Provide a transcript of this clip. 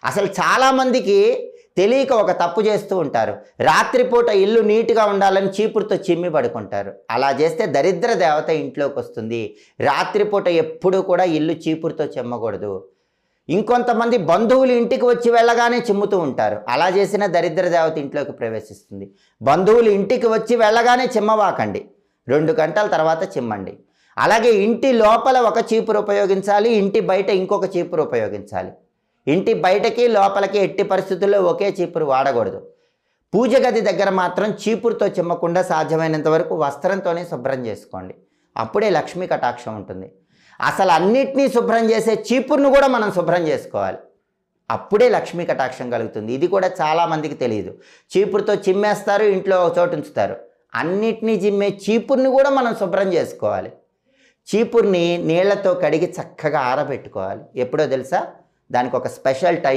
అసలు చాలామందికి తెలియక ఒక తప్పు చేస్తూ ఉంటారు. రాత్రిపూట ఇల్లు నీట్గా ఉండాలని చీపురుతో చిమ్మి పడుకుంటారు. అలా చేస్తే దరిద్ర దేవత ఇంట్లోకి వస్తుంది. రాత్రిపూట ఎప్పుడూ కూడా ఇల్లు చీపురుతో చిమ్మకూడదు. ఇంకొంతమంది బంధువులు ఇంటికి వచ్చి వెళ్ళగానే చిమ్ముతూ ఉంటారు. అలా చేసిన దరిద్ర దేవత ఇంట్లోకి ప్రవేశిస్తుంది. బంధువులు ఇంటికి వచ్చి వెళ్ళగానే చిమ్మవాకండి, 2 గంటల తర్వాత చిమ్మండి. అలాగే ఇంటి లోపల ఒక చీపురు ఉపయోగించాలి, ఇంటి బయట ఇంకొక చీపురు ఉపయోగించాలి. ఇంటి బయటకి లోపలికి ఎట్టి పరిస్థితుల్లో ఒకే చీపురు వాడకూడదు. పూజ గది దగ్గర మాత్రం చీపురుతో చిమ్మకుండా సాధ్యమైనంత వరకు వస్త్రంతోనే శుభ్రం చేసుకోండి. అప్పుడే లక్ష్మీ కటాక్షం ఉంటుంది. అసలు అన్నిటినీ శుభ్రం చేసే చీపురును కూడా మనం శుభ్రం చేసుకోవాలి. అప్పుడే లక్ష్మీ కటాక్షం కలుగుతుంది. ఇది కూడా చాలామందికి తెలియదు. చీపురుతో చిమ్మేస్తారు, ఇంట్లో ఒక చోటు ఉంచుతారు. అన్నిటినీ చిమ్మే చీపురుని కూడా మనం శుభ్రం చేసుకోవాలి. చీపురుని నీళ్లతో కడిగి చక్కగా ఆరబెట్టుకోవాలి. ఎప్పుడో తెలుసా? దానికి ఒక స్పెషల్ టైం